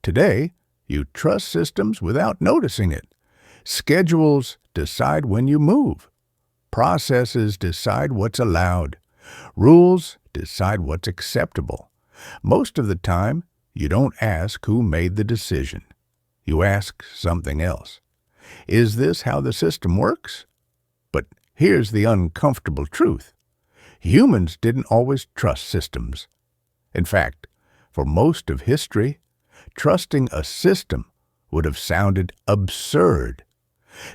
Today, you trust systems without noticing it. Schedules decide when you move. Processes decide what's allowed. Rules decide what's acceptable. Most of the time, you don't ask who made the decision. You ask something else. Is this how the system works? But here's the uncomfortable truth. Humans didn't always trust systems. In fact, for most of history, trusting a system would have sounded absurd.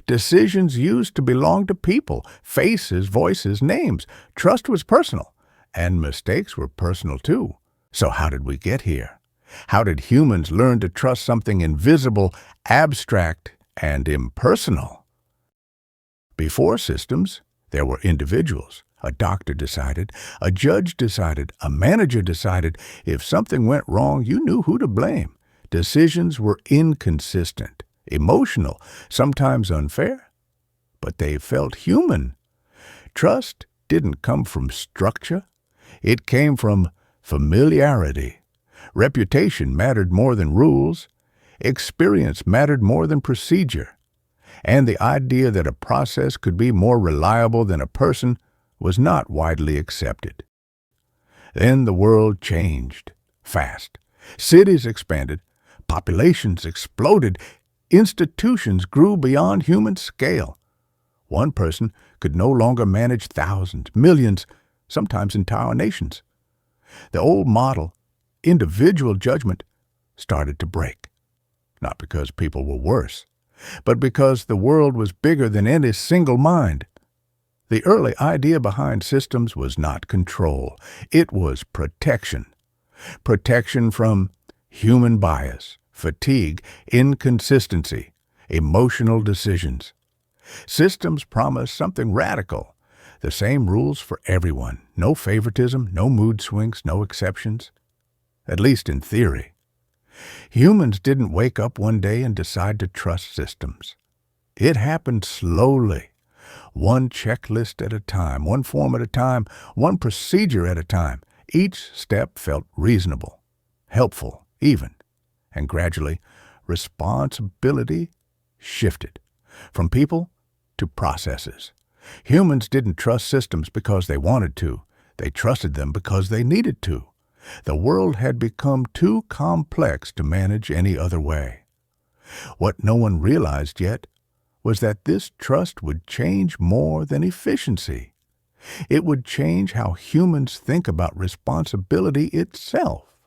Decisions used to belong to people, faces, voices, names. Trust was personal, and mistakes were personal too. So how did we get here? How did humans learn to trust something invisible, abstract, and impersonal? Before systems, there were individuals. A doctor decided, a judge decided, a manager decided. If something went wrong, you knew who to blame. Decisions were inconsistent, emotional, sometimes unfair, but they felt human. Trust didn't come from structure. It came from familiarity. Reputation mattered more than rules. Experience mattered more than procedure. And the idea that a process could be more reliable than a person was not widely accepted. Then the world changed fast. Cities expanded. Populations exploded. Institutions grew beyond human scale. One person could no longer manage thousands, millions, sometimes entire nations. The old model, individual judgment, started to break. Not because people were worse, but because the world was bigger than any single mind. The early idea behind systems was not control. It was protection. Protection from human bias, fatigue, inconsistency, emotional decisions. Systems promise something radical. The same rules for everyone. No favoritism, no mood swings, no exceptions. At least in theory. Humans didn't wake up one day and decide to trust systems. It happened slowly. One checklist at a time, one form at a time, one procedure at a time. Each step felt reasonable, helpful, even. And gradually, responsibility shifted from people to processes. Humans didn't trust systems because they wanted to. They trusted them because they needed to. The world had become too complex to manage any other way. What no one realized yet was that this trust would change more than efficiency. It would change how humans think about responsibility itself.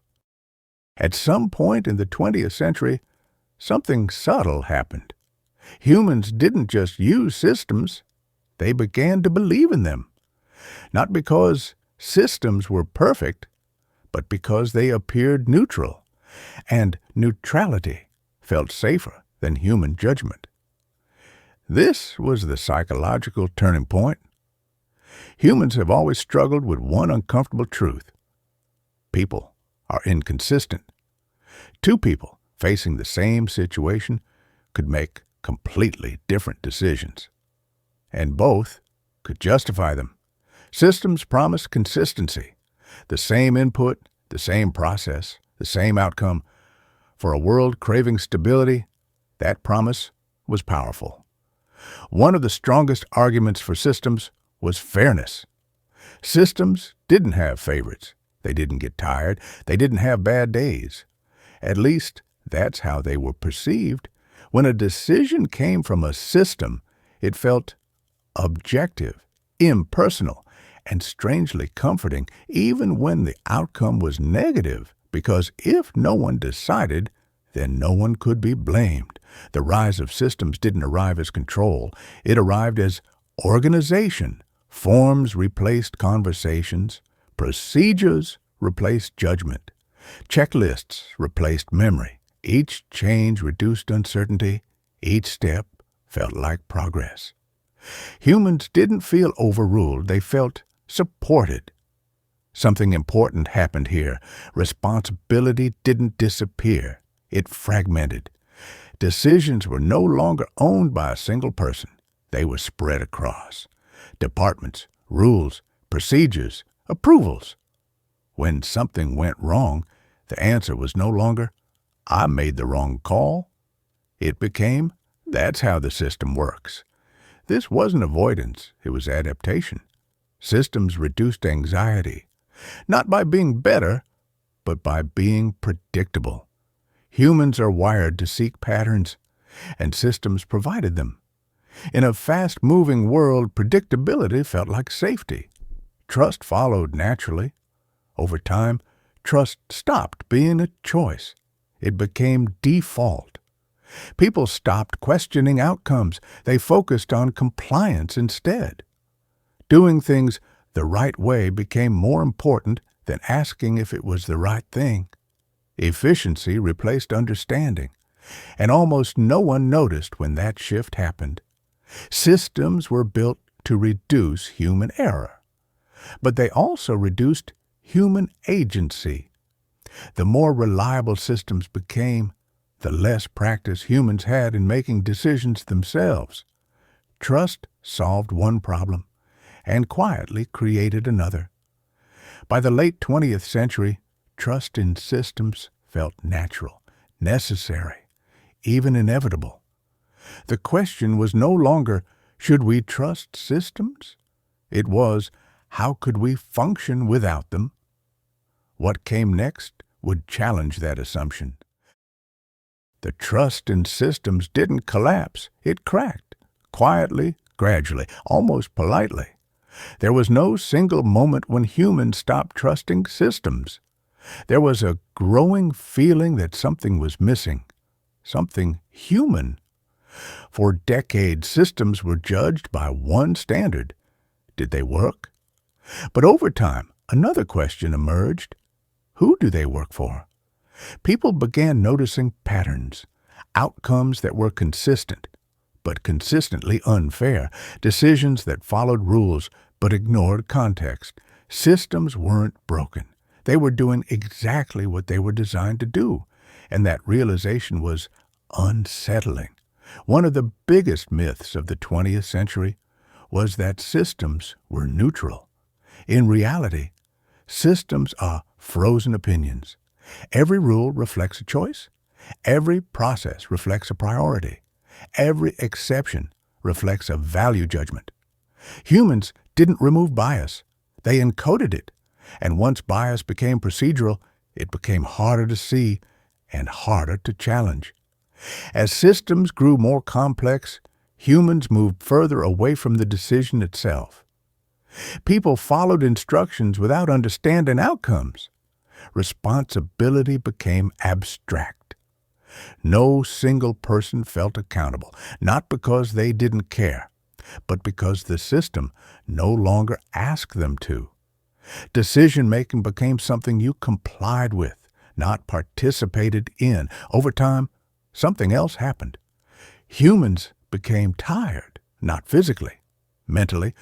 At some point in the 20th century, something subtle happened. Humans didn't just use systems, they began to believe in them. Not because systems were perfect, but because they appeared neutral, and neutrality felt safer than human judgment. This was the psychological turning point. Humans have always struggled with one uncomfortable truth. People are inconsistent. Two people facing the same situation could make completely different decisions, and both could justify them. Systems promise consistency. The same input, the same process, the same outcome. For a world craving stability, that promise was powerful. One of the strongest arguments for systems was fairness. Systems didn't have favorites. They didn't get tired. They didn't have bad days. At least, that's how they were perceived. When a decision came from a system, it felt objective, impersonal, and strangely comforting, even when the outcome was negative, because if no one decided, then no one could be blamed. The rise of systems didn't arrive as control. It arrived as organization. Forms replaced conversations. Procedures replaced judgment. Checklists replaced memory. Each change reduced uncertainty. Each step felt like progress. Humans didn't feel overruled. They felt supported. Something important happened here. Responsibility didn't disappear. It fragmented. Decisions were no longer owned by a single person. They were spread across departments, rules, procedures, approvals. When something went wrong, the answer was no longer, I made the wrong call. It became, that's how the system works. This wasn't avoidance, it was adaptation. Systems reduced anxiety, not by being better, but by being predictable. Humans are wired to seek patterns, and systems provided them. In a fast-moving world, predictability felt like safety. Trust followed naturally. Over time, trust stopped being a choice. It became default. People stopped questioning outcomes. They focused on compliance instead. Doing things the right way became more important than asking if it was the right thing. Efficiency replaced understanding, and almost no one noticed when that shift happened. Systems were built to reduce human error, but they also reduced human agency. The more reliable systems became, the less practice humans had in making decisions themselves. Trust solved one problem and quietly created another. By the late 20th century, trust in systems felt natural, necessary, even inevitable. The question was no longer, should we trust systems? It was, how could we function without them? What came next would challenge that assumption. The trust in systems didn't collapse, it cracked, quietly, gradually, almost politely. There was no single moment when humans stopped trusting systems. There was a growing feeling that something was missing, something human. For decades, systems were judged by one standard. Did they work? But over time, another question emerged. Who do they work for? People began noticing patterns, outcomes that were consistent, but consistently unfair, decisions that followed rules but ignored context. Systems weren't broken. They were doing exactly what they were designed to do, and that realization was unsettling. One of the biggest myths of the 20th century was that systems were neutral. In reality, systems are frozen opinions. Every rule reflects a choice. Every process reflects a priority. Every exception reflects a value judgment. Humans didn't remove bias. They encoded it. And once bias became procedural, it became harder to see and harder to challenge. As systems grew more complex, humans moved further away from the decision itself. People followed instructions without understanding outcomes. Responsibility became abstract. No single person felt accountable, not because they didn't care, but because the system no longer asked them to. Decision-making became something you complied with, not participated in. Over time, something else happened. Humans became tired, not physically, mentally.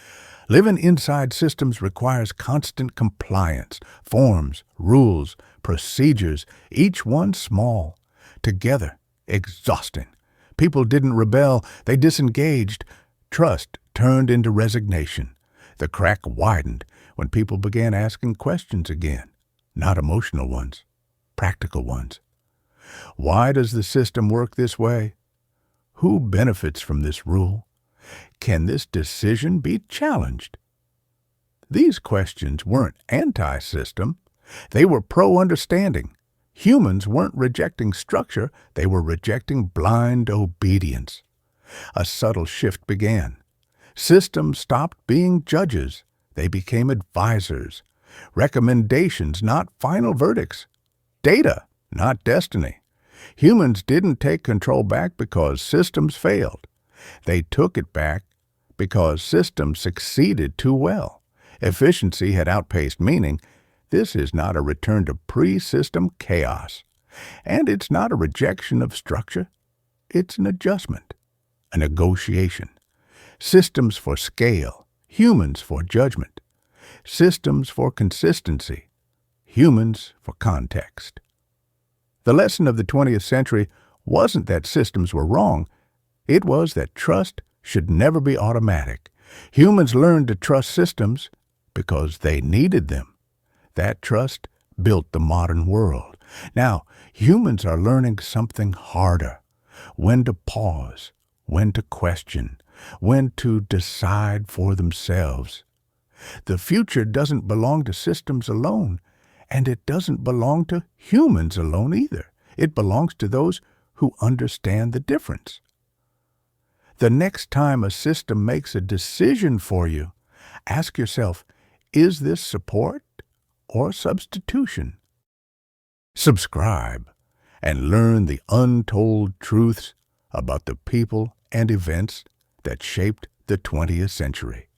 Living inside systems requires constant compliance, forms, rules, procedures, each one small, together, exhausting. People didn't rebel, they disengaged. Trust turned into resignation. The crack widened when people began asking questions again, not emotional ones, practical ones. Why does the system work this way? Who benefits from this rule? Can this decision be challenged? These questions weren't anti-system. They were pro-understanding. Humans weren't rejecting structure. They were rejecting blind obedience. A subtle shift began. Systems stopped being judges. They became advisors. Recommendations, not final verdicts. Data, not destiny. Humans didn't take control back because systems failed. They took it back because systems succeeded too well. Efficiency had outpaced meaning. This is not a return to pre-system chaos. And it's not a rejection of structure. It's an adjustment, a negotiation. Systems for scale, humans for judgment. Systems for consistency, humans for context. The lesson of the 20th century wasn't that systems were wrong. It was that trust should never be automatic. Humans learned to trust systems because they needed them. That trust built the modern world. Now, humans are learning something harder: when to pause, when to question, when to decide for themselves. The future doesn't belong to systems alone, and it doesn't belong to humans alone either. It belongs to those who understand the difference. The next time a system makes a decision for you, ask yourself, is this support or substitution? Subscribe and learn the untold truths about the people and events that shaped the 20th century.